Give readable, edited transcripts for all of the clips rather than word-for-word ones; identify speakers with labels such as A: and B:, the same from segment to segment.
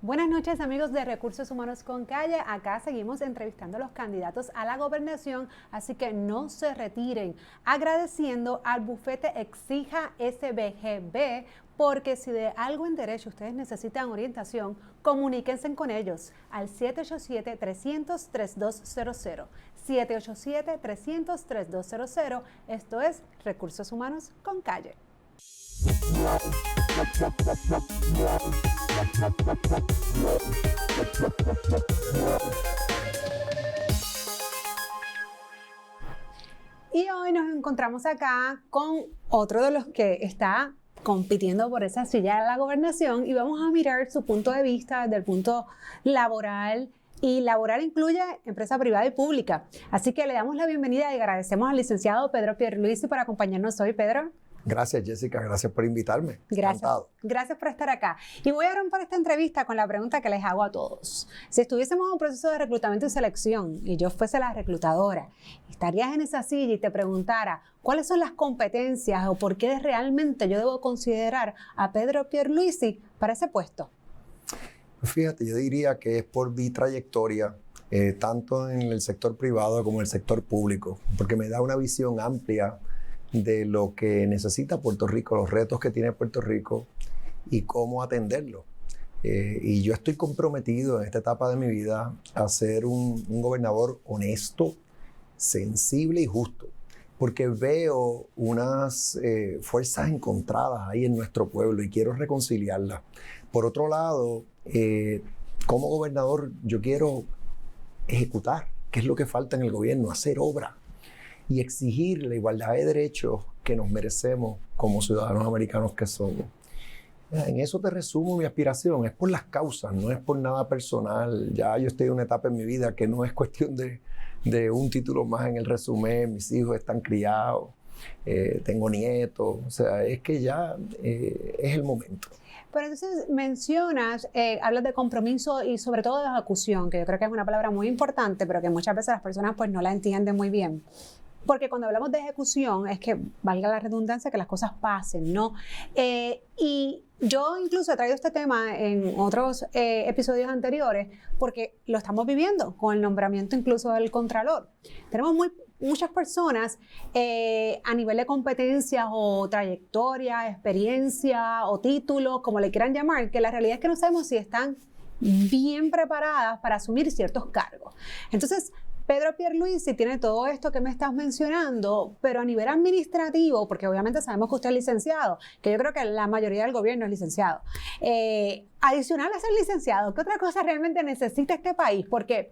A: Buenas noches, amigos de Recursos Humanos con Calle. Acá seguimos entrevistando a los candidatos a la gobernación, así que no se retiren. Agradeciendo al bufete Exija SBGB, porque si de algo en derecho ustedes necesitan orientación, comuníquense con ellos al 787-300-3200. 787-300-3200. Esto es Recursos Humanos con Calle. Y hoy nos encontramos acá con otro de los que está compitiendo por esa silla de la gobernación y vamos a mirar su punto de vista desde el punto laboral. Y laboral incluye empresa privada y pública. Así que le damos la bienvenida y agradecemos al licenciado Pedro Pierluisi por acompañarnos hoy. Pedro.
B: Gracias, Jessica. Gracias por invitarme.
A: Gracias.
B: Encantado.
A: Gracias por estar acá. Y voy a romper esta entrevista con la pregunta que les hago a todos. Si estuviésemos en un proceso de reclutamiento y selección y yo fuese la reclutadora, estarías en esa silla y te preguntara cuáles son las competencias o por qué realmente yo debo considerar a Pedro Pierluisi para ese puesto.
B: Fíjate, yo diría que es por mi trayectoria, tanto en el sector privado como en el sector público, porque me da una visión amplia de lo que necesita Puerto Rico, los retos que tiene Puerto Rico y cómo atenderlos. Y yo estoy comprometido en esta etapa de mi vida a ser un gobernador honesto, sensible y justo, porque veo unas fuerzas encontradas ahí en nuestro pueblo y quiero reconciliarlas. Por otro lado, como gobernador yo quiero ejecutar, que es lo que falta en el gobierno, hacer obra y exigir la igualdad de derechos que nos merecemos como ciudadanos americanos que somos. En eso te resumo mi aspiración, es por las causas, no es por nada personal. Ya yo estoy en una etapa en mi vida que no es cuestión de un título más en el resumen, mis hijos están criados, tengo nietos, o sea, es que ya es el momento.
A: Pero entonces mencionas, hablas de compromiso y sobre todo de ejecución, que yo creo que es una palabra muy importante, pero que muchas veces las personas pues no la entienden muy bien. Porque cuando hablamos de ejecución es que, valga la redundancia, que las cosas pasen, ¿no? Y yo incluso he traído este tema en otros episodios anteriores porque lo estamos viviendo con el nombramiento incluso del Contralor. Tenemos muchas personas a nivel de competencias o trayectoria, experiencia o títulos, como le quieran llamar, que la realidad es que no sabemos si están bien preparadas para asumir ciertos cargos. Entonces, Pedro Pierluisi tiene todo esto que me estás mencionando, pero a nivel administrativo, porque obviamente sabemos que usted es licenciado, que yo creo que la mayoría del gobierno es licenciado. Adicional a ser licenciado, ¿qué otra cosa realmente necesita este país? Porque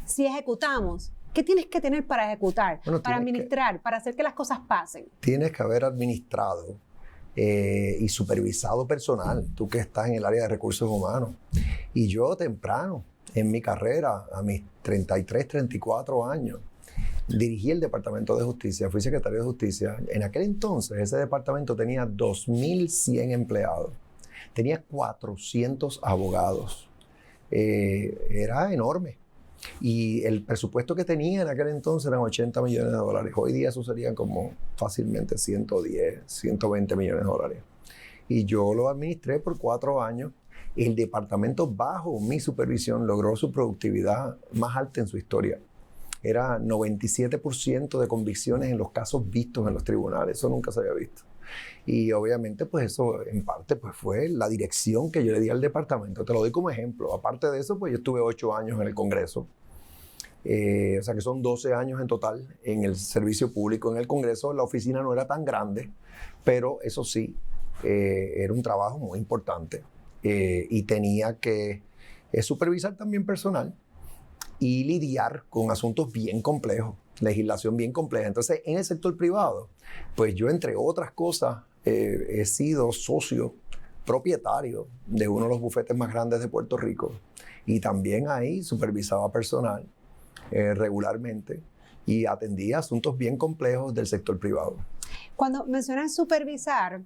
A: si ejecutamos, ¿qué tienes que tener para ejecutar, para administrar, para hacer que las cosas pasen?
B: Tienes que haber administrado y supervisado personal, tú que estás en el área de recursos humanos. Y yo temprano, en mi carrera, a mis 33, 34 años, dirigí el Departamento de Justicia, fui secretario de Justicia. En aquel entonces, ese departamento tenía 2.100 empleados, tenía 400 abogados. Era enorme. Y el presupuesto que tenía en aquel entonces eran $80 millones. Hoy día eso serían como fácilmente 110, 120 millones de dólares. Y yo lo administré por 4 años. El departamento bajo mi supervisión logró su productividad más alta en su historia. Era 97% de convicciones en los casos vistos en los tribunales. Eso nunca se había visto. Y obviamente pues eso en parte pues fue la dirección que yo le di al departamento. Te lo doy como ejemplo. Aparte de eso pues yo estuve 8 años en el Congreso. O sea que son 12 años en total en el servicio público. En el Congreso la oficina no era tan grande, pero eso sí, era un trabajo muy importante. Y tenía que supervisar también personal y lidiar con asuntos bien complejos, legislación bien compleja. Entonces, en el sector privado, pues yo, entre otras cosas, he sido socio propietario de uno de los bufetes más grandes de Puerto Rico y también ahí supervisaba personal regularmente y atendía asuntos bien complejos del sector privado.
A: Cuando mencionas supervisar,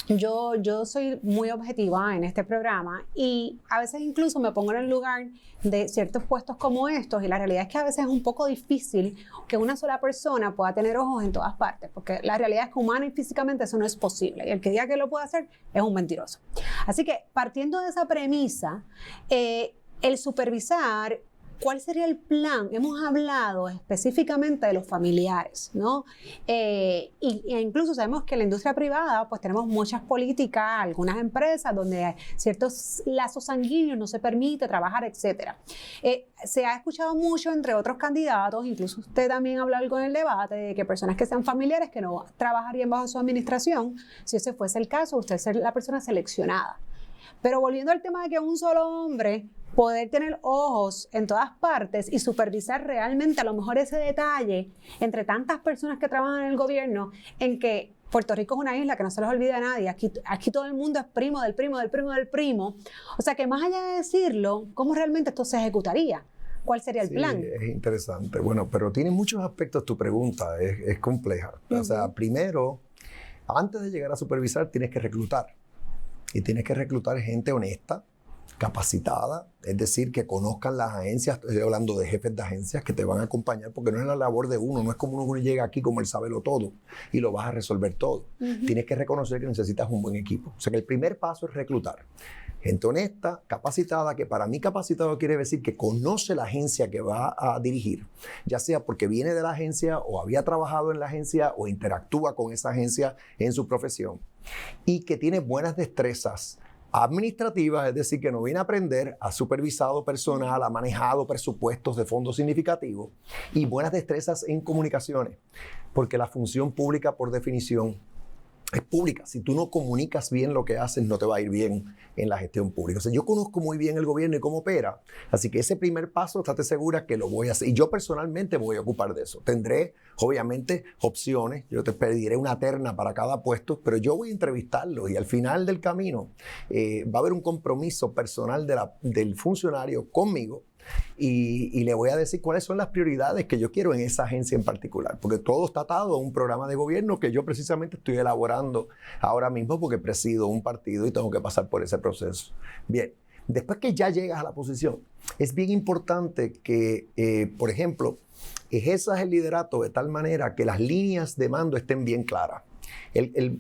A: Yo soy muy objetiva en este programa y a veces incluso me pongo en el lugar de ciertos puestos como estos y la realidad es que a veces es un poco difícil que una sola persona pueda tener ojos en todas partes, porque la realidad es que humana y físicamente eso no es posible y el que diga que lo puede hacer es un mentiroso. Así que partiendo de esa premisa, el supervisar, ¿cuál sería el plan? Hemos hablado específicamente de los familiares, ¿no? E incluso sabemos que en la industria privada, pues tenemos muchas políticas, algunas empresas donde ciertos lazos sanguíneos no se permite trabajar, etcétera. Se ha escuchado mucho entre otros candidatos, incluso usted también habló algo en el debate, de que personas que sean familiares que no trabajarían bajo su administración, si ese fuese el caso, usted es la persona seleccionada. Pero volviendo al tema de que un solo hombre poder tener ojos en todas partes y supervisar realmente a lo mejor ese detalle entre tantas personas que trabajan en el gobierno, en que Puerto Rico es una isla que no se les olvida a nadie, aquí todo el mundo es primo del primo del primo del primo, o sea que más allá de decirlo, ¿cómo realmente esto se ejecutaría? ¿Cuál sería el plan?
B: Sí, es interesante. Bueno, pero tiene muchos aspectos tu pregunta, es compleja. O sea, primero, antes de llegar a supervisar, tienes que reclutar. Y tienes que reclutar gente honesta, capacitada, es decir, que conozcan las agencias. Estoy hablando de jefes de agencias que te van a acompañar, porque no es la labor de uno, no es como uno llega aquí como el sabelo todo y lo vas a resolver todo. Tienes que reconocer que necesitas un buen equipo. O sea que el primer paso es reclutar. Gente honesta, capacitada, que para mí capacitado quiere decir que conoce la agencia que va a dirigir, ya sea porque viene de la agencia o había trabajado en la agencia o interactúa con esa agencia en su profesión y que tiene buenas destrezas administrativas, es decir, que no viene a aprender, ha supervisado personal, ha manejado presupuestos de fondos significativos y buenas destrezas en comunicaciones, porque la función pública por definición es pública. Si tú no comunicas bien lo que haces, no te va a ir bien en la gestión pública. O sea, yo conozco muy bien el gobierno y cómo opera. Así que ese primer paso, estate segura que lo voy a hacer. Y yo personalmente me voy a ocupar de eso. Tendré, obviamente, opciones. Yo te pediré una terna para cada puesto, pero yo voy a entrevistarlos y al final del camino va a haber un compromiso personal del funcionario conmigo. Y le voy a decir cuáles son las prioridades que yo quiero en esa agencia en particular, porque todo está atado a un programa de gobierno que yo precisamente estoy elaborando ahora mismo porque presido un partido y tengo que pasar por ese proceso. Bien, después que ya llegas a la posición, es bien importante que, por ejemplo, ejerzas el liderato de tal manera que las líneas de mando estén bien claras.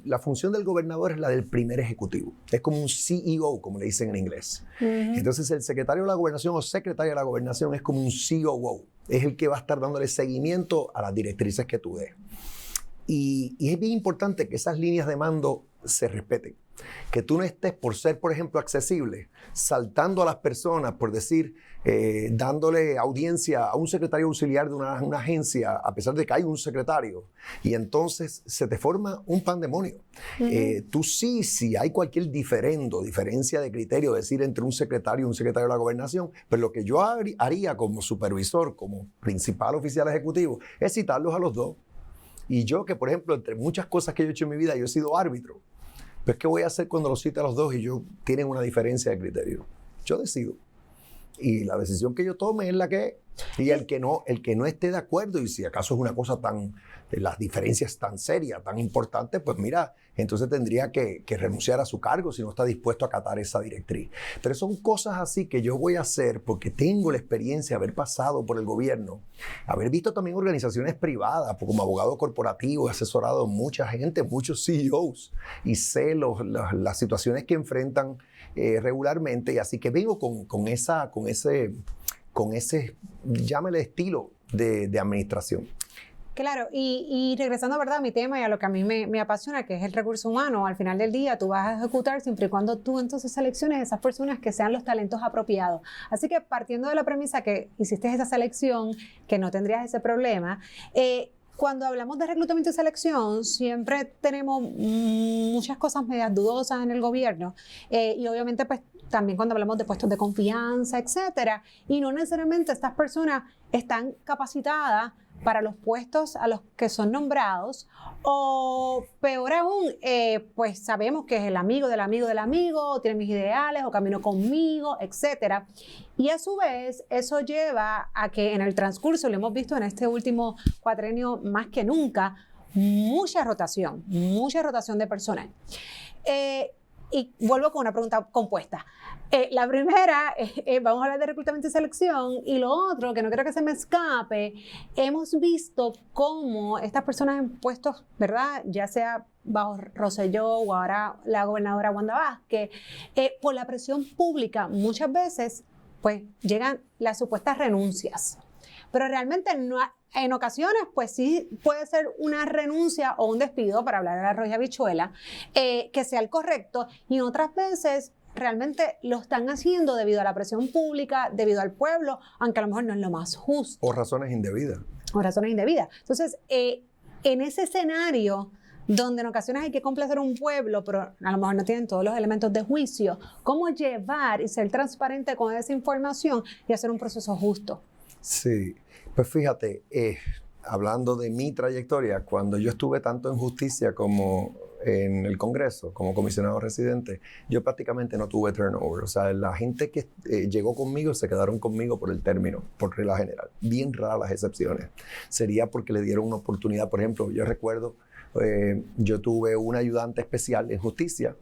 B: La función del gobernador es la del primer ejecutivo. Es como un CEO, como le dicen en inglés. Entonces, el secretario de la gobernación o secretaria de la gobernación es como un COO. Es el que va a estar dándole seguimiento a las directrices que tú des. Y es bien importante que esas líneas de mando se respeten. Que tú no estés, por ser, por ejemplo, accesible, saltando a las personas, por decir, dándole audiencia a un secretario auxiliar de una agencia, a pesar de que hay un secretario, y entonces se te forma un pandemonio. Tú sí, si hay cualquier diferencia de criterio, decir, entre un secretario y un secretario de la gobernación, pero lo que yo haría como supervisor, como principal oficial ejecutivo, es citarlos a los dos. Y yo, que por ejemplo, entre muchas cosas que yo he hecho en mi vida, yo he sido árbitro. Pues, ¿qué voy a hacer cuando los cite a los dos y ellos tienen una diferencia de criterio? Yo decido. Y la decisión que yo tome es la que es. Y el que no esté de acuerdo, y si acaso es una cosa las diferencias tan serias, tan importantes, pues mira, entonces tendría que renunciar a su cargo si no está dispuesto a acatar esa directriz. Pero son cosas así que yo voy a hacer porque tengo la experiencia de haber pasado por el gobierno, haber visto también organizaciones privadas, como abogado corporativo, he asesorado a mucha gente, muchos CEOs, y sé las situaciones que enfrentan regularmente, y así que vengo con ese, llámele, estilo de administración.
A: Claro, y regresando, ¿verdad?, a mi tema y a lo que a mí me apasiona, que es el recurso humano, al final del día tú vas a ejecutar siempre y cuando tú entonces selecciones esas personas que sean los talentos apropiados. Así que partiendo de la premisa que hiciste esa selección, que no tendrías ese problema, cuando hablamos de reclutamiento y selección, siempre tenemos muchas cosas medias dudosas en el gobierno y obviamente pues también cuando hablamos de puestos de confianza, etcétera, y no necesariamente estas personas están capacitadas para los puestos a los que son nombrados, o peor aún, pues sabemos que es el amigo del amigo del amigo, tiene mis ideales, o caminó conmigo, etcétera. Y a su vez, eso lleva a que en el transcurso, lo hemos visto en este último cuatrenio más que nunca, mucha rotación de personal. Y vuelvo con una pregunta compuesta. La primera, vamos a hablar de reclutamiento y selección, y lo otro, que no quiero que se me escape, hemos visto cómo estas personas en puestos, ¿verdad? Ya sea bajo Rosselló o ahora la gobernadora Wanda Vázquez, por la presión pública, muchas veces, pues, llegan las supuestas renuncias. Pero realmente no, en ocasiones, pues sí puede ser una renuncia o un despido, para hablar de arroz y habichuela, que sea el correcto, y en otras veces realmente lo están haciendo debido a la presión pública, debido al pueblo, aunque a lo mejor no es lo más justo.
B: O razones indebidas.
A: O razones indebidas. Entonces, en ese escenario donde en ocasiones hay que complacer a un pueblo, pero a lo mejor no tienen todos los elementos de juicio, ¿cómo llevar y ser transparente con esa información y hacer un proceso justo?
B: Sí, pues fíjate, hablando de mi trayectoria, cuando yo estuve tanto en justicia como en el Congreso, como comisionado residente, yo prácticamente no tuve turnover. O sea, la gente que llegó conmigo se quedaron conmigo por el término, por regla general. Bien raras las excepciones. Sería porque le dieron una oportunidad. Por ejemplo, yo recuerdo, yo tuve un ayudante especial en justicia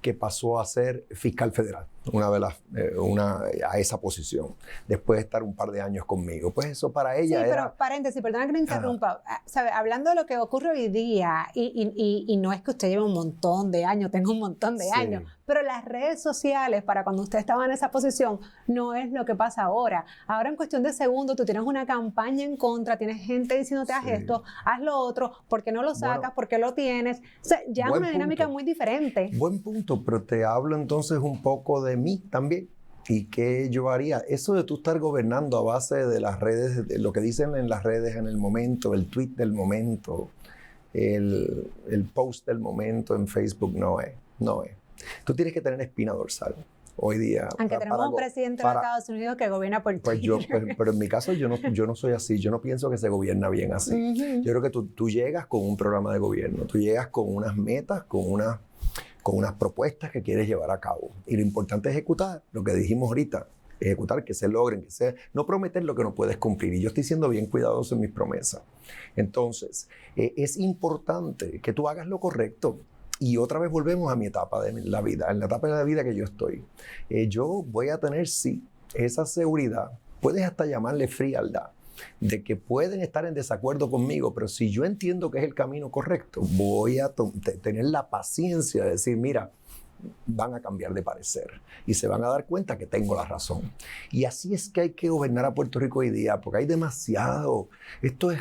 B: que pasó a ser fiscal federal, a esa posición, después de estar un par de años conmigo. Pues eso para ella
A: sí,
B: era...
A: pero paréntesis, perdona que me interrumpa. ¿Sabe? Hablando de lo que ocurre hoy día, y no es que usted lleve un montón de años, tengo un montón de años, pero las redes sociales, para cuando usted estaba en esa posición, no es lo que pasa ahora. Ahora en cuestión de segundos, tú tienes una campaña en contra, tienes gente diciéndote haz esto, haz lo otro, ¿por qué no lo sacas?
B: Bueno,
A: ¿por qué lo tienes? O sea, ya es una dinámica muy diferente.
B: Buen punto, pero te hablo entonces un poco de mí también. ¿Y qué yo haría? Eso de tú estar gobernando a base de las redes, de lo que dicen en las redes en el momento, el tweet del momento, el post del momento en Facebook, no es. Tú tienes que tener espina dorsal hoy día.
A: Aunque tenemos un presidente de Estados Unidos que gobierna por Twitter.
B: Pero en mi caso yo no soy así. Yo no pienso que se gobierna bien así. Yo creo que tú llegas con un programa de gobierno, tú llegas con unas metas, con unas propuestas que quieres llevar a cabo. Y lo importante es ejecutar lo que dijimos ahorita. Ejecutar, que se logren, no prometer lo que no puedes cumplir. Y yo estoy siendo bien cuidadoso en mis promesas. Entonces, es importante que tú hagas lo correcto. Y otra vez volvemos a mi etapa de la vida, en la etapa de la vida que yo estoy. Yo voy a tener, sí, esa seguridad, puedes hasta llamarle frialdad, de que pueden estar en desacuerdo conmigo, pero si yo entiendo que es el camino correcto, voy a tener la paciencia de decir, mira, van a cambiar de parecer y se van a dar cuenta que tengo la razón. Y así es que hay que gobernar a Puerto Rico hoy día, porque hay demasiado, esto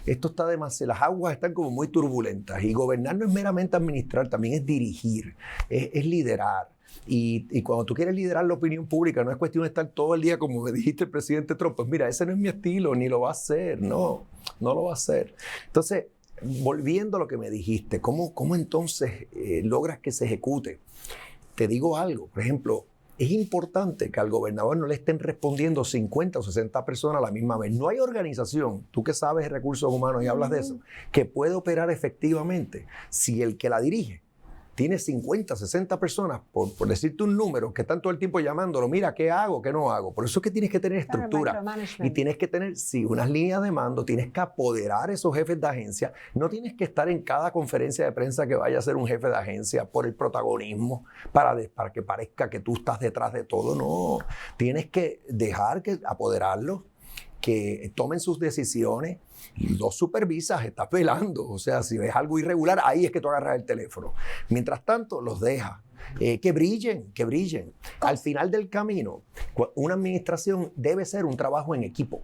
B: está demasiado, las aguas están como muy turbulentas, y gobernar no es meramente administrar, también es dirigir, es liderar. Y cuando tú quieres liderar la opinión pública, no es cuestión de estar todo el día, como me dijiste el presidente Trump, pues mira, ese no es mi estilo, ni lo va a hacer, no lo va a hacer. Entonces, volviendo a lo que me dijiste, ¿cómo entonces logras que se ejecute? Te digo algo, por ejemplo, es importante que al gobernador no le estén respondiendo 50 o 60 personas a la misma vez. No hay organización, tú que sabes de recursos humanos y hablas de eso, que puede operar efectivamente si el que la dirige tiene 50, 60 personas, por decirte un número, que están todo el tiempo llamándolo, mira, ¿qué hago, qué no hago? Por eso es que tienes que tener estructura y tienes que tener, sí, unas líneas de mando, tienes que apoderar a esos jefes de agencia, no tienes que estar en cada conferencia de prensa que vaya a ser un jefe de agencia por el protagonismo, para que parezca que tú estás detrás de todo, no. Tienes que dejar que apoderarlos, que tomen sus decisiones, los supervisas, estás velando. O sea, si ves algo irregular, ahí es que tú agarras el teléfono. Mientras tanto, los dejas. Que brillen. Al final del camino, una administración debe ser un trabajo en equipo.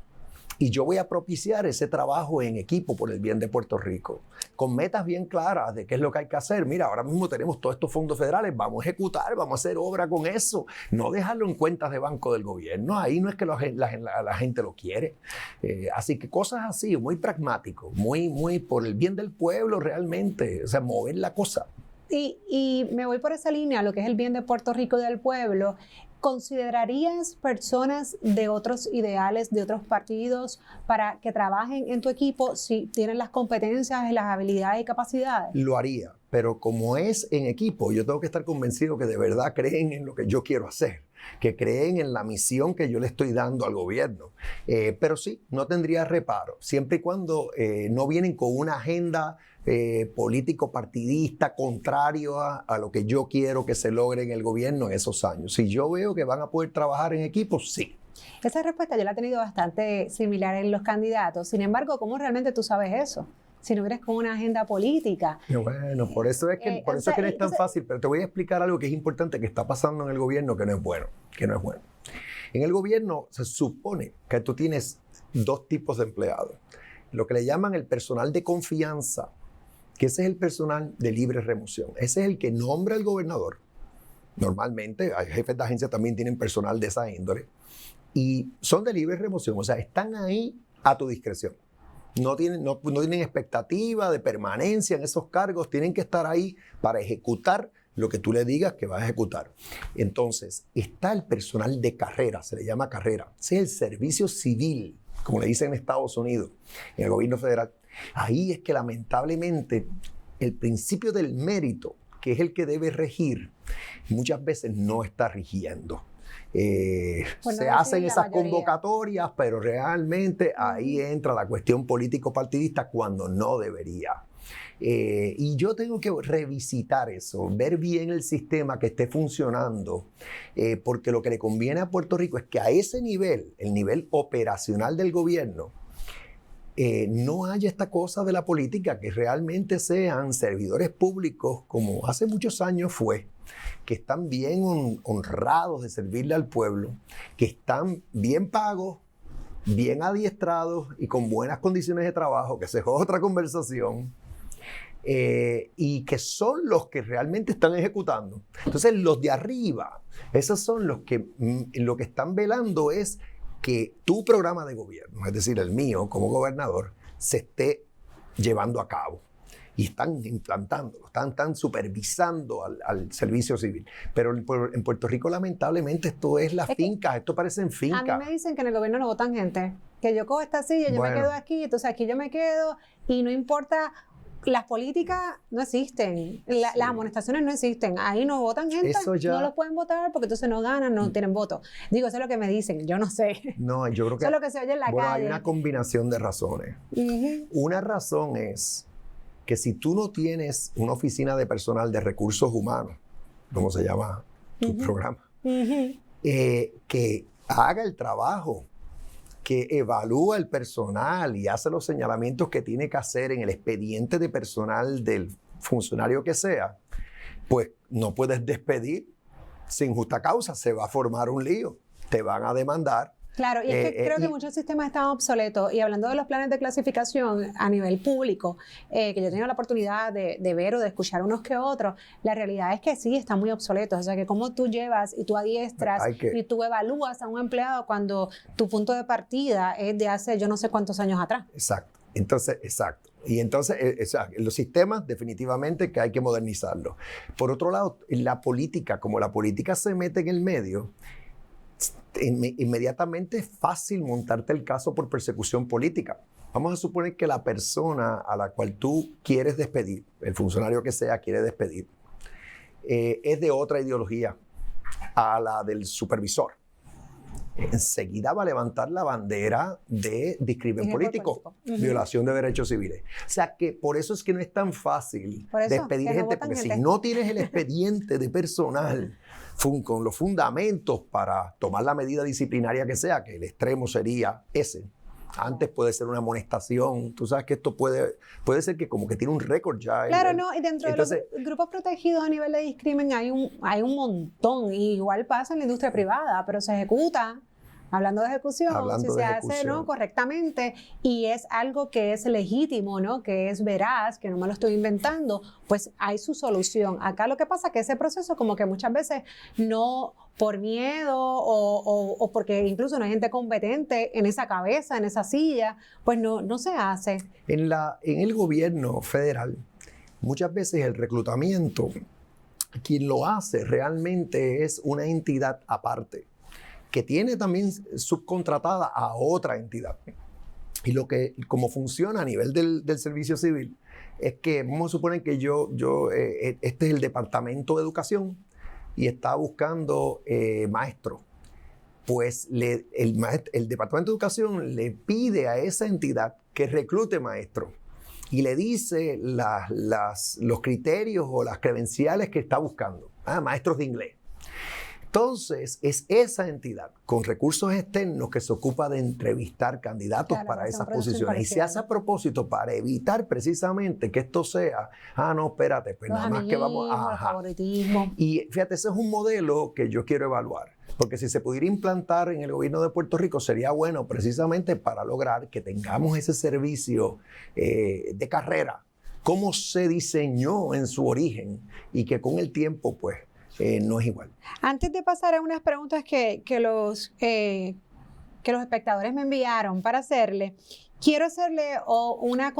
B: Y yo voy a propiciar ese trabajo en equipo por el bien de Puerto Rico, con metas bien claras de qué es lo que hay que hacer. Mira, ahora mismo tenemos todos estos fondos federales, vamos a ejecutar, vamos a hacer obra con eso. No dejarlo en cuentas de banco del gobierno, ahí no es que la gente lo quiere. Así que cosas así, muy pragmático, muy por el bien del pueblo realmente, o sea, mover la cosa.
A: Y me voy por esa línea, lo que es el bien de Puerto Rico y del pueblo. ¿Considerarías personas de otros ideales, de otros partidos, para que trabajen en tu equipo si tienen las competencias, las habilidades y capacidades?
B: Lo haría, pero como es en equipo, yo tengo que estar convencido que de verdad creen en lo que yo quiero hacer. que creen en la misión que yo le estoy dando al gobierno. Pero sí, no tendría reparo, siempre y cuando no vienen con una agenda político partidista contrario a lo que yo quiero que se logre en el gobierno en esos años. Si yo veo que van a poder trabajar en equipo, sí.
A: Esa respuesta yo la he tenido bastante similar en los candidatos. Sin embargo, ¿cómo realmente tú sabes eso? Si no eres con una agenda política.
B: Bueno, por eso es que no es tan fácil, pero te voy a explicar algo que es importante que está pasando en el gobierno que no es bueno, En el gobierno se supone que tú tienes dos tipos de empleados. Lo que le llaman el personal de confianza, que ese es el personal de libre remoción. Ese es el que nombra el gobernador. Normalmente, hay jefes de agencia también tienen personal de esa índole. Y son de libre remoción, o sea, están ahí a tu discreción. No tienen expectativa de permanencia en esos cargos, tienen que estar ahí para ejecutar lo que tú le digas que va a ejecutar. Entonces, está el personal de carrera, se le llama carrera. Ese es el servicio civil, como le dicen en Estados Unidos, en el gobierno federal. Ahí es que lamentablemente el principio del mérito, que es el que debe regir, muchas veces no está rigiendo. Se hacen esas convocatorias, pero realmente ahí entra la cuestión político-partidista cuando no debería. Y yo tengo que revisitar eso, ver bien el sistema que esté funcionando, porque lo que le conviene a Puerto Rico es que a ese nivel, el nivel operacional del gobierno, no haya esta cosa de la política, que realmente sean servidores públicos como hace muchos años fue, que están bien honrados de servirle al pueblo, que están bien pagos, bien adiestrados y con buenas condiciones de trabajo, que esa es otra conversación, y que son los que realmente están ejecutando. Entonces los de arriba, esos son los que lo que están velando es que tu programa de gobierno, es decir, el mío como gobernador, se esté llevando a cabo. Y están implantándolo, están supervisando al servicio civil. Pero en Puerto Rico, lamentablemente, esto es las fincas, esto parecen fincas.
A: A mí me dicen que en el gobierno no votan gente, que yo cojo esta silla, yo me quedo aquí, entonces aquí yo me quedo, y no importa, las políticas no existen, las amonestaciones no existen, ahí no votan gente, no los pueden votar porque entonces no ganan, no tienen voto. Digo, eso es lo que me dicen, yo no sé.
B: No, yo creo que
A: eso es lo que se oye en la calle.
B: Hay una combinación de razones. Una razón es que si tú no tienes una oficina de personal de recursos humanos, como se llama tu programa, que haga el trabajo, que evalúa el personal y hace los señalamientos que tiene que hacer en el expediente de personal del funcionario que sea, pues no puedes despedir sin justa causa, se va a formar un lío, te van a demandar.
A: Claro, y es que creo que muchos sistemas están obsoletos. Y hablando de los planes de clasificación a nivel público, que yo he tenido la oportunidad de ver o de escuchar unos que otros, la realidad es que sí, están muy obsoletos. O sea, que cómo tú llevas y tú adiestras y tú evalúas a un empleado cuando tu punto de partida es de hace yo no sé cuántos años atrás.
B: Exacto. Entonces, exacto. Y entonces, los sistemas definitivamente que hay que modernizarlos. Por otro lado, la política, como la política se mete en el medio, inmediatamente es fácil montarte el caso por persecución política. Vamos a suponer que la persona a la cual tú quieres despedir, el funcionario que sea quiere despedir, es de otra ideología a la del supervisor. Enseguida va a levantar la bandera de discrimen político, violación de derechos civiles. O sea que por eso es que no es tan fácil despedir gente, porque si no tienes el expediente de personal con los fundamentos para tomar la medida disciplinaria que sea, que el extremo sería ese. Antes puede ser una amonestación. Tú sabes que esto puede ser que como que tiene un récord ya.
A: Claro, no, y dentro de los grupos protegidos a nivel de discrimen hay un montón. Y igual pasa en la industria privada, pero se ejecuta. Hablando de ejecución, si se hace correctamente y es algo que es legítimo, ¿no? Que es veraz, que no me lo estoy inventando, pues hay su solución. Acá lo que pasa es que ese proceso como que muchas veces no, por miedo o porque incluso no hay gente competente en esa cabeza, en esa silla, pues no se hace.
B: En el gobierno federal, muchas veces el reclutamiento, quien lo hace realmente es una entidad aparte, que tiene también subcontratada a otra entidad. Y como funciona a nivel del servicio civil, es que vamos a suponer que este es el Departamento de Educación, y está buscando maestro. Pues el Departamento de Educación le pide a esa entidad que reclute maestro y le dice los criterios o las credenciales que está buscando. Maestros de inglés. Entonces, es esa entidad con recursos externos que se ocupa de entrevistar candidatos para esas posiciones. Y se hace a propósito para evitar precisamente que esto sea, no, espérate, pues nada más que vamos a...
A: favoritismo.
B: Y fíjate, ese es un modelo que yo quiero evaluar. Porque si se pudiera implantar en el gobierno de Puerto Rico, sería bueno precisamente para lograr que tengamos ese servicio de carrera, cómo se diseñó en su origen y que con el tiempo, pues, no es igual.
A: Antes de pasar a unas preguntas que los espectadores me enviaron para hacerle, quiero hacerle una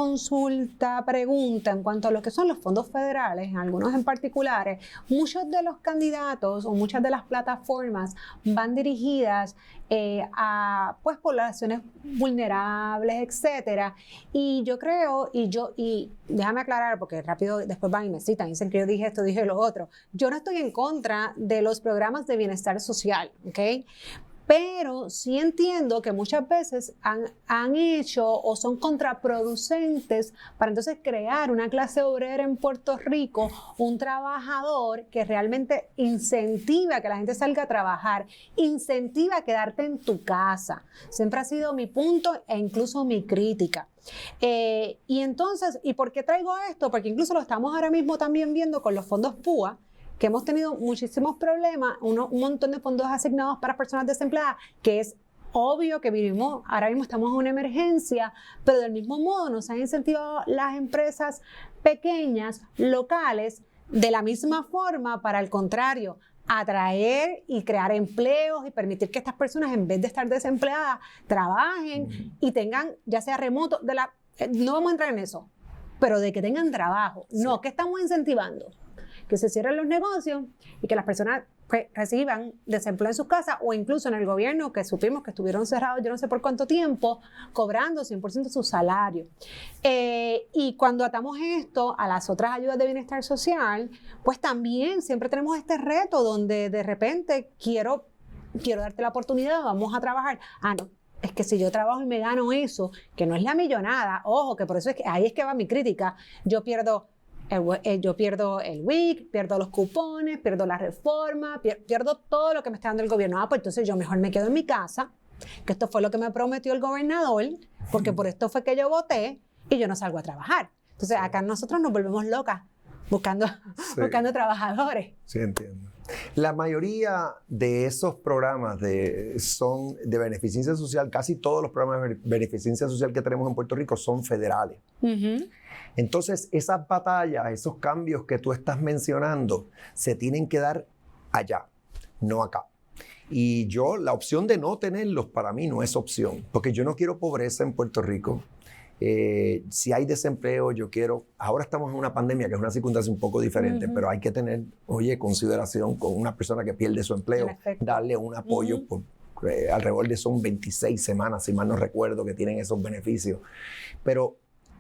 A: pregunta en cuanto a lo que son los fondos federales, algunos en particulares. Muchos de los candidatos o muchas de las plataformas van dirigidas a pues, poblaciones vulnerables, etcétera. Y yo creo, y déjame aclarar, porque rápido después van y me citan, dicen que yo dije esto, dije lo otro. Yo no estoy en contra de los programas de bienestar social, ¿ok? Pero sí entiendo que muchas veces han hecho o son contraproducentes para entonces crear una clase obrera en Puerto Rico, un trabajador que realmente incentiva a que la gente salga a trabajar, incentiva a quedarte en tu casa. Siempre ha sido mi punto e incluso mi crítica. Y entonces, ¿y por qué traigo esto? Porque incluso lo estamos ahora mismo también viendo con los fondos PUA, que hemos tenido muchísimos problemas, un montón de fondos asignados para personas desempleadas, que es obvio que ahora mismo estamos en una emergencia, pero del mismo modo nos han incentivado las empresas pequeñas, locales, de la misma forma, para el contrario, atraer y crear empleos y permitir que estas personas, en vez de estar desempleadas, trabajen y tengan, ya sea remoto, no vamos a entrar en eso, pero de que tengan trabajo. Sí. No, ¿qué estamos incentivando? Que se cierren los negocios y que las personas pues, reciban desempleo en sus casas, o incluso en el gobierno, que supimos que estuvieron cerrados yo no sé por cuánto tiempo, cobrando 100% de su salario. Y cuando atamos esto a las otras ayudas de bienestar social, pues también siempre tenemos este reto donde de repente quiero darte la oportunidad, vamos a trabajar. No. Es que si yo trabajo y me gano eso, que no es la millonada, ojo, que por eso ahí es que va mi crítica, yo pierdo el WIC, pierdo los cupones, pierdo la reforma, pierdo todo lo que me está dando el gobierno. Pues entonces yo mejor me quedo en mi casa, que esto fue lo que me prometió el gobernador, porque por esto fue que yo voté y yo no salgo a trabajar. Entonces acá nosotros nos volvemos locas buscando trabajadores.
B: Sí, entiendo. La mayoría de esos programas son de beneficencia social, casi todos los programas de beneficencia social que tenemos en Puerto Rico son federales. Entonces, esas batallas, esos cambios que tú estás mencionando, se tienen que dar allá, no acá. Y la opción de no tenerlos para mí no es opción, porque yo no quiero pobreza en Puerto Rico. Si hay desempleo, ahora estamos en una pandemia que es una circunstancia un poco diferente, pero hay que tener, consideración con una persona que pierde su empleo, darle un apoyo por alrededor de son 26 semanas, si mal no recuerdo, que tienen esos beneficios.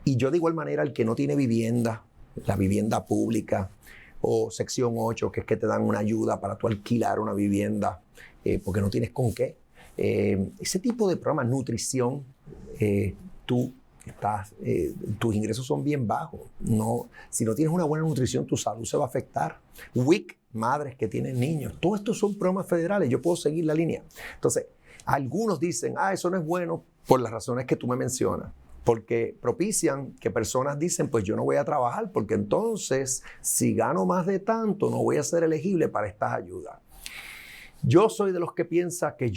B: Y yo de igual manera, el que no tiene vivienda, la vivienda pública o sección 8, que es que te dan una ayuda para tú alquilar una vivienda porque no tienes con qué. Ese tipo de programas, nutrición, tus ingresos son bien bajos. Si no tienes una buena nutrición, tu salud se va a afectar. WIC, madres que tienen niños. Todos estos son programas federales. Yo puedo seguir la línea. Entonces, algunos dicen, eso no es bueno por las razones que tú me mencionas. Porque propician que personas dicen, pues yo no voy a trabajar, porque entonces, si gano más de tanto, no voy a ser elegible para estas ayudas. Yo soy de los que piensa que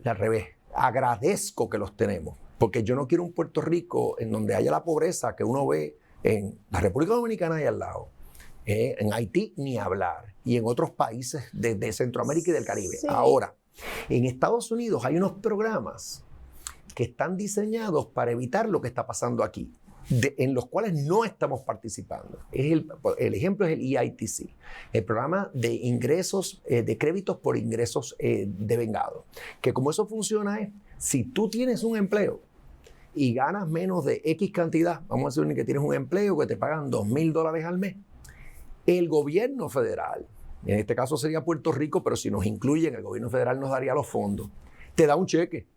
B: al revés, agradezco que los tenemos. Porque yo no quiero un Puerto Rico en donde haya la pobreza que uno ve en la República Dominicana y al lado, en Haití ni hablar, y en otros países de Centroamérica y del Caribe. Sí. Ahora, en Estados Unidos hay unos programas que están diseñados para evitar lo que está pasando aquí, en los cuales no estamos participando. El ejemplo es el EITC, el programa de ingresos, de créditos por ingresos devengado, que como eso funciona es, si tú tienes un empleo y ganas menos de X cantidad, vamos a decir que tienes un empleo que te pagan $2,000 al mes, el gobierno federal en este caso sería Puerto Rico, pero si nos incluyen, el gobierno federal nos daría los fondos, te da un cheque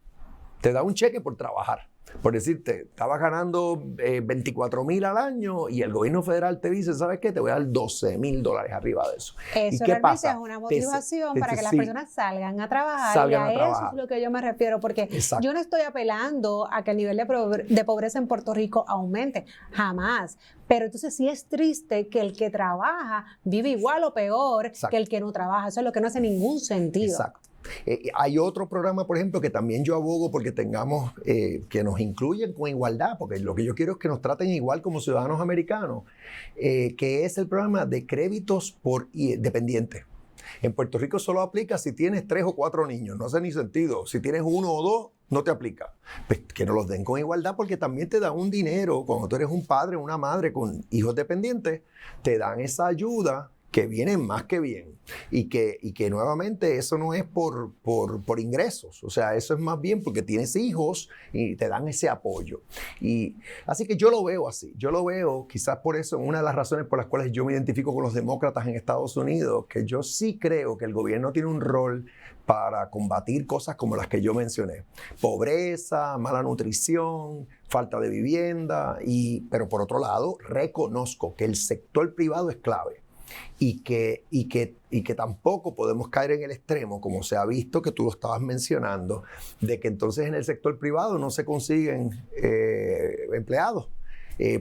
B: por trabajar. Por decirte, estabas ganando 24,000 al año y el gobierno federal te dice, ¿sabes qué? Te voy a dar $12,000 arriba de eso.
A: Eso
B: ¿Y qué
A: realmente
B: pasa?
A: es una motivación para que las personas salgan a trabajar.
B: Salgan
A: y
B: a trabajar.
A: eso es lo que yo me refiero, porque
B: Exacto.
A: yo no estoy apelando a que el nivel de pobreza en Puerto Rico aumente, jamás. Pero entonces sí es triste que el que trabaja vive igual o peor
B: Exacto.
A: que el que no trabaja. Eso es lo que no hace ningún sentido.
B: Exacto. Hay otro programa, por ejemplo, que también yo abogo porque tengamos, que nos incluyen con igualdad, porque lo que yo quiero es que nos traten igual como ciudadanos americanos, que es el programa de créditos por dependientes. En Puerto Rico solo aplica si tienes 3 o 4 niños, no hace ni sentido. Si tienes 1 o 2, no te aplica. Pues que nos los den con igualdad porque también te dan un dinero. Cuando tú eres un padre o una madre con hijos dependientes, te dan esa ayuda que vienen más que bien y que nuevamente eso no es por ingresos, o sea, eso es más bien porque tienes hijos y te dan ese apoyo. Y así que yo lo veo así, yo lo veo quizás por eso, una de las razones por las cuales yo me identifico con los demócratas en Estados Unidos, que yo sí creo que el gobierno tiene un rol para combatir cosas como las que yo mencioné, pobreza, mala nutrición, falta de vivienda, pero por otro lado reconozco que el sector privado es clave. Y que tampoco podemos caer en el extremo, como se ha visto, que tú lo estabas mencionando, de que entonces en el sector privado no se consiguen empleados.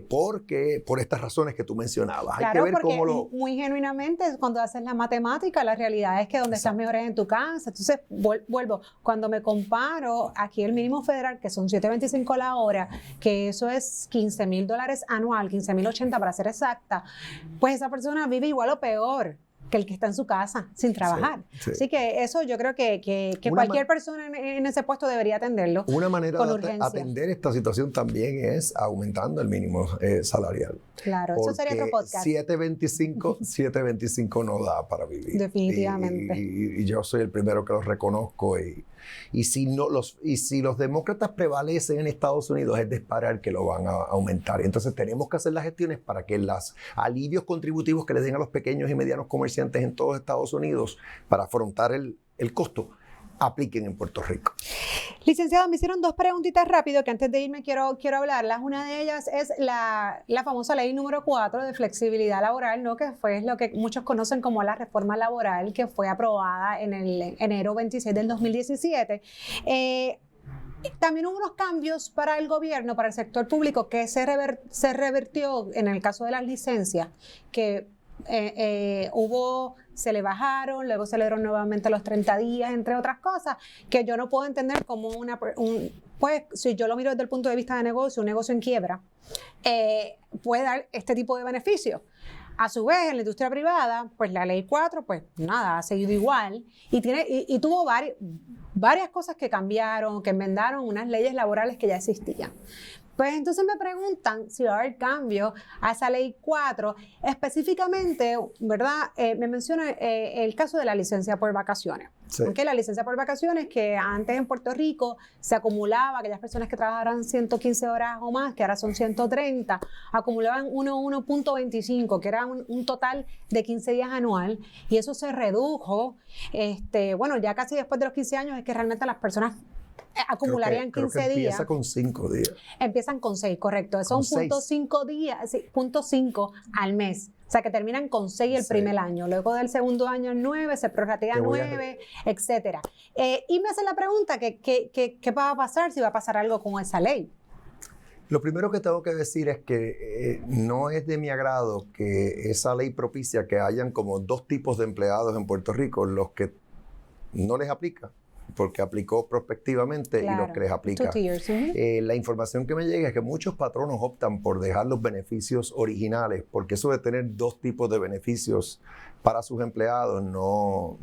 B: Porque por estas razones que tú mencionabas.
A: Claro,
B: hay que ver
A: porque
B: cómo
A: muy genuinamente cuando haces la matemática, la realidad es que donde estás mejor es en tu casa. Entonces, vuelvo, cuando me comparo aquí el mínimo federal, que son $7.25 la hora, que eso es $15,000 anual, 15,080 para ser exacta, pues esa persona vive igual o peor que el que está en su casa sin trabajar.
B: Sí.
A: Así que eso yo creo que cualquier persona en ese puesto debería atenderlo.
B: Una manera
A: con
B: de
A: urgencia.
B: atender esta situación también es aumentando el mínimo salarial.
A: Claro, eso sería otro podcast.
B: 7.25 no da para vivir.
A: Definitivamente.
B: Y yo soy el primero que lo reconozco. Y si los demócratas prevalecen en Estados Unidos, es de esperar que lo van a aumentar. Entonces tenemos que hacer las gestiones para que los alivios contributivos que les den a los pequeños y medianos comerciantes en todos Estados Unidos para afrontar el costo apliquen en Puerto Rico.
A: Licenciado, me hicieron 2 preguntitas rápido que antes de irme quiero hablarlas. Una de ellas es la famosa ley número 4 de flexibilidad laboral, ¿no? Que fue lo que muchos conocen como la reforma laboral, que fue aprobada en el enero 26 del 2017. También hubo unos cambios para el gobierno, para el sector público, que se revertió en el caso de las licencias, que se le bajaron, luego se le dieron nuevamente los 30 días, entre otras cosas, que yo no puedo entender como pues si yo lo miro desde el punto de vista de negocio, un negocio en quiebra, puede dar este tipo de beneficios. A su vez, en la industria privada, pues la ley 4, pues nada, ha seguido igual y tuvo varias cosas que cambiaron, que enmendaron unas leyes laborales que ya existían. Pues entonces me preguntan si va a haber cambio a esa ley 4, específicamente, ¿verdad? Me menciona el caso de la licencia por vacaciones.
B: Sí.
A: ¿Okay? La licencia por vacaciones que antes en Puerto Rico se acumulaba, aquellas personas que trabajaran 115 horas o más, que ahora son 130, acumulaban 1.25, que era un total de 15 días anual, y eso se redujo, bueno, ya casi después de los 15 años es que realmente las personas acumularían 15
B: creo que
A: días.
B: Empieza con 5 días.
A: Empiezan con 6, correcto. Son 0.5 días, sí, 0.5 al mes. O sea, que terminan con 6 el primer año. Luego del segundo año, 9, se prorratea 9, etcétera. Y me hacen la pregunta, ¿qué va a pasar si va a pasar algo con esa ley?
B: Lo primero que tengo que decir es que no es de mi agrado que esa ley propicia que hayan como 2 tipos de empleados en Puerto Rico, los que no les aplica, porque aplicó prospectivamente, claro, y los que les aplica.
A: 2 tiers,
B: la información que me llega es que muchos patronos optan por dejar los beneficios originales, porque eso de tener 2 tipos de beneficios para sus empleados no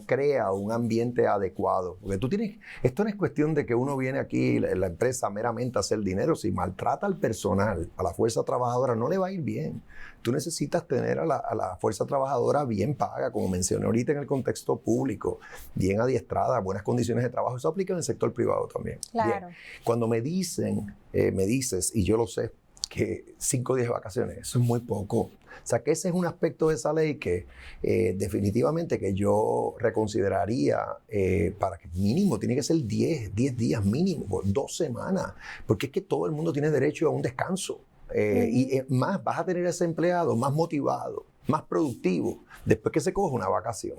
B: crea un ambiente adecuado. Porque esto no es cuestión de que uno viene aquí, la empresa, meramente a hacer dinero. Si maltrata al personal, a la fuerza trabajadora, no le va a ir bien. Tú necesitas tener a la fuerza trabajadora bien paga, como mencioné ahorita en el contexto público, bien adiestrada, buenas condiciones de trabajo. Eso aplica en el sector privado también.
A: Claro.
B: Bien. Cuando me dices, y yo lo sé, que 5 días de vacaciones, eso es muy poco. O sea, que ese es un aspecto de esa ley que definitivamente que yo reconsideraría para que mínimo tiene que ser 10 días mínimo, 2 semanas, porque es que todo el mundo tiene derecho a un descanso. Y más vas a tener ese empleado más motivado, más productivo, después que se coge una vacación.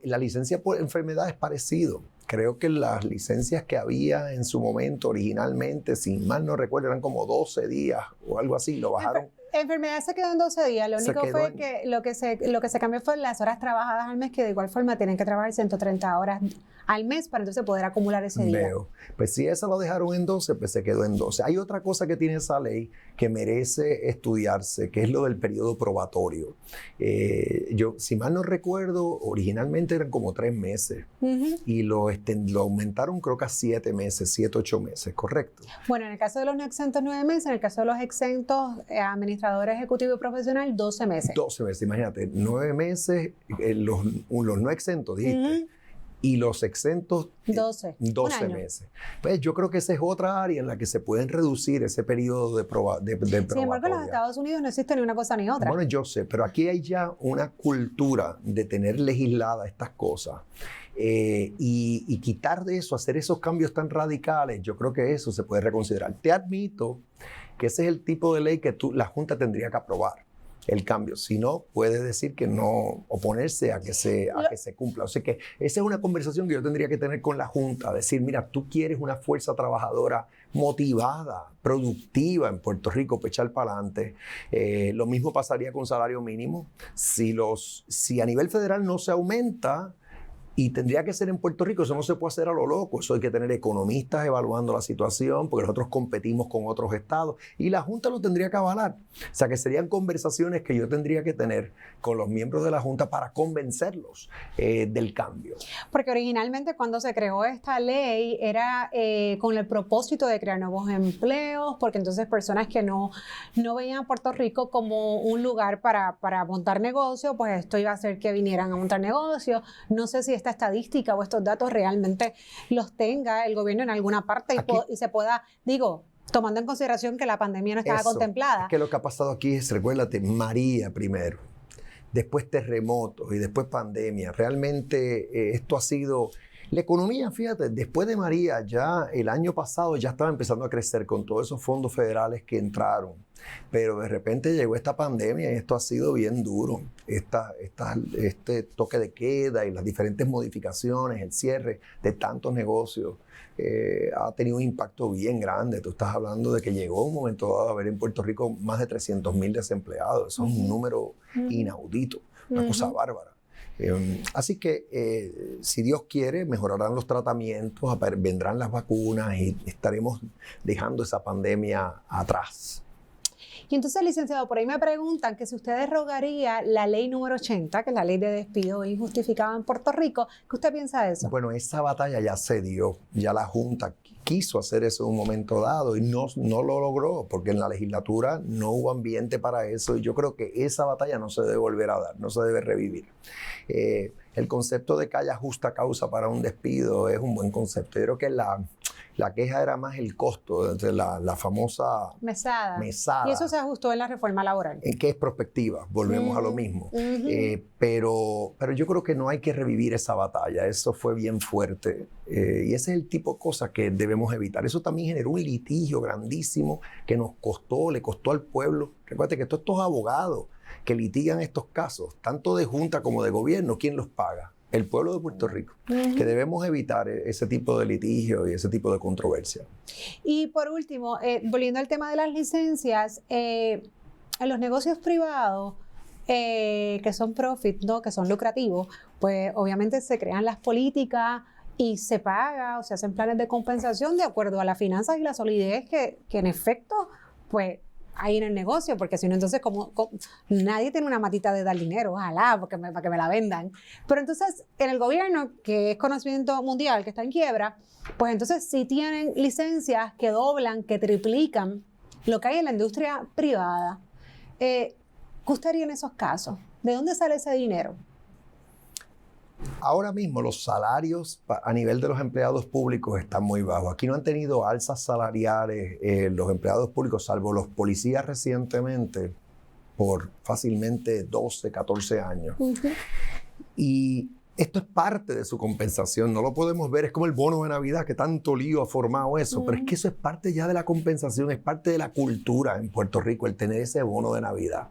B: La licencia por enfermedad es parecido. Creo que las licencias que había en su momento originalmente, si mal no recuerdo, eran como 12 días o algo así, lo bajaron.
A: Enfermedad se quedó en 12 días, lo único fue que lo que se cambió fue las horas trabajadas al mes, que de igual forma tienen que trabajar 130 horas al mes para entonces poder acumular ese día.
B: Veo. Pues si esa lo dejaron en 12, pues se quedó en 12. Hay otra cosa que tiene esa ley que merece estudiarse, que es lo del periodo probatorio. Yo, si mal no recuerdo, originalmente eran como 3 meses y lo aumentaron creo que a 7 meses, 7, 8 meses, ¿correcto?
A: Bueno, en el caso de los no exentos 9 meses, en el caso de los exentos administrador ejecutivo y profesional 12 meses.
B: 12 meses, imagínate, 9 meses, los no exentos, dijiste. Y los exentos 12 meses. Pues yo creo que esa es otra área en la que se pueden reducir ese periodo de probatoria.
A: Sin embargo, en los Estados Unidos no existe ni una cosa ni otra.
B: Bueno, yo sé, pero aquí hay ya una cultura de tener legisladas estas cosas. Y quitar de eso, hacer esos cambios tan radicales, yo creo que eso se puede reconsiderar. Te admito que ese es el tipo de ley que la Junta tendría que aprobar. El cambio, si no, puede decir que no, oponerse a que se cumpla. O sea que esa es una conversación que yo tendría que tener con la Junta, decir, mira, tú quieres una fuerza trabajadora motivada, productiva en Puerto Rico, para echar para adelante. Lo mismo pasaría con salario mínimo. Si a nivel federal no se aumenta, y tendría que ser en Puerto Rico, eso no se puede hacer a lo loco, eso hay que tener economistas evaluando la situación, porque nosotros competimos con otros estados, y la Junta lo tendría que avalar. O sea, que serían conversaciones que yo tendría que tener con los miembros de la Junta para convencerlos del cambio.
A: Porque originalmente cuando se creó esta ley era con el propósito de crear nuevos empleos, porque entonces personas que no veían a Puerto Rico como un lugar para montar negocio, pues esto iba a hacer que vinieran a montar negocio. No sé si esta estadística o estos datos realmente los tenga el gobierno en alguna parte y se pueda, tomando en consideración que la pandemia no estaba contemplada.
B: Es que lo que ha pasado aquí es, recuérdate, María primero, después terremotos y después pandemia. Realmente esto ha sido... La economía, fíjate, después de María, ya el año pasado ya estaba empezando a crecer con todos esos fondos federales que entraron. Pero de repente llegó esta pandemia y esto ha sido bien duro. Este toque de queda y las diferentes modificaciones, el cierre de tantos negocios, ha tenido un impacto bien grande. Tú estás hablando de que llegó un momento dado a haber en Puerto Rico más de 300,000 desempleados. Eso es un número inaudito, una cosa bárbara. Así que si Dios quiere, mejorarán los tratamientos, vendrán las vacunas y estaremos dejando esa pandemia atrás.
A: Y entonces, licenciado, por ahí me preguntan que si usted derogaría la ley número 80, que es la ley de despido injustificado en Puerto Rico, ¿qué usted piensa de eso?
B: Bueno, esa batalla ya se dio, ya la Junta quiso hacer eso en un momento dado y no lo logró, porque en la legislatura no hubo ambiente para eso, y yo creo que esa batalla no se debe volver a dar, no se debe revivir. El concepto de que haya justa causa para un despido es un buen concepto. Yo creo que la queja era más el costo, de la famosa mesada.
A: Y eso se ajustó en la reforma laboral.
B: Que es prospectiva, volvemos a lo mismo. Pero yo creo que no hay que revivir esa batalla, eso fue bien fuerte. Y ese es el tipo de cosas que debemos evitar. Eso también generó un litigio grandísimo que le costó al pueblo. Recuerda que todos estos abogados que litigan estos casos, tanto de Junta como de gobierno, ¿quién los paga? El pueblo de Puerto Rico, que debemos evitar ese tipo de litigio y ese tipo de controversia.
A: Y por último, volviendo al tema de las licencias, en los negocios privados que son profit, ¿no? Que son lucrativos, pues obviamente se crean las políticas y se paga o se hacen planes de compensación de acuerdo a las finanzas y la solidez que en efecto, pues, hay en el negocio, porque si no, entonces como nadie tiene una matita de dar dinero, ojalá, para que me la vendan. Pero entonces, en el gobierno, que es conocimiento mundial, que está en quiebra, pues entonces sí tienen licencias que doblan, que triplican lo que hay en la industria privada. ¿Qué usted haría en esos casos? ¿De dónde sale ese dinero?
B: Ahora mismo los salarios a nivel de los empleados públicos están muy bajos. Aquí no han tenido alzas salariales los empleados públicos, salvo los policías recientemente, por fácilmente 12, 14 años. Y esto es parte de su compensación, no lo podemos ver, es como el bono de Navidad, que tanto lío ha formado eso, pero es que eso es parte ya de la compensación, es parte de la cultura en Puerto Rico, el tener ese bono de Navidad.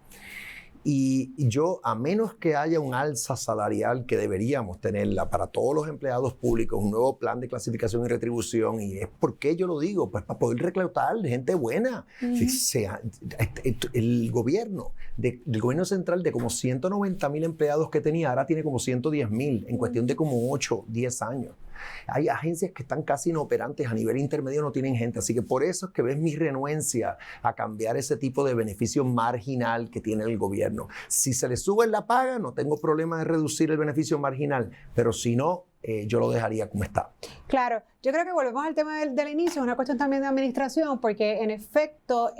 B: Y yo, a menos que haya un alza salarial que deberíamos tenerla para todos los empleados públicos, un nuevo plan de clasificación y retribución, y es porque yo lo digo, pues para poder reclutar gente buena. El gobierno, del gobierno central, de como 190,000 empleados que tenía, ahora tiene como 110,000 en cuestión de como 8, 10 años. Hay agencias que están casi inoperantes, a nivel intermedio no tienen gente, así que por eso es que ves mi renuencia a cambiar ese tipo de beneficio marginal que tiene el gobierno. Si se le sube la paga, no tengo problema de reducir el beneficio marginal, pero si no, yo lo dejaría como está.
A: Claro, yo creo que volvemos al tema del inicio, es una cuestión también de administración, porque en efecto,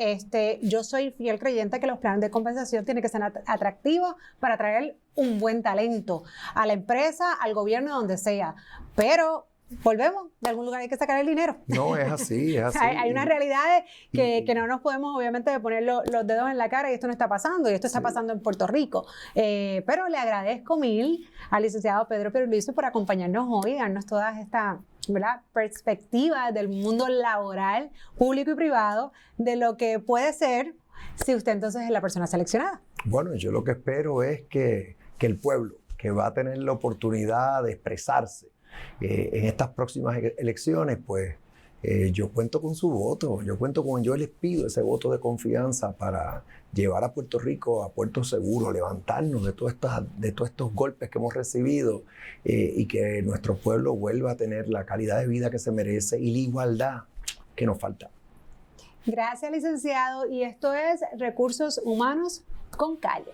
A: yo soy fiel creyente que los planes de compensación tienen que ser atractivos para atraer un buen talento a la empresa, al gobierno, donde sea. Pero volvemos, de algún lugar hay que sacar el dinero.
B: No, es así, es así.
A: Hay unas realidades que no nos podemos, obviamente, poner los dedos en la cara y esto no está pasando, y esto está pasando en Puerto Rico. Pero le agradezco mil al licenciado Pedro Pierluisi por acompañarnos hoy y darnos todas estas, ¿verdad?, perspectivas del mundo laboral, público y privado, de lo que puede ser si usted entonces es la persona seleccionada.
B: Bueno, yo lo que espero es que el pueblo, que va a tener la oportunidad de expresarse en estas próximas elecciones, pues yo cuento con su voto, yo les pido ese voto de confianza para llevar a Puerto Rico a puerto seguro, levantarnos de todos estos golpes que hemos recibido y que nuestro pueblo vuelva a tener la calidad de vida que se merece y la igualdad que nos falta.
A: Gracias, licenciado. Y esto es Recursos Humanos con Calle.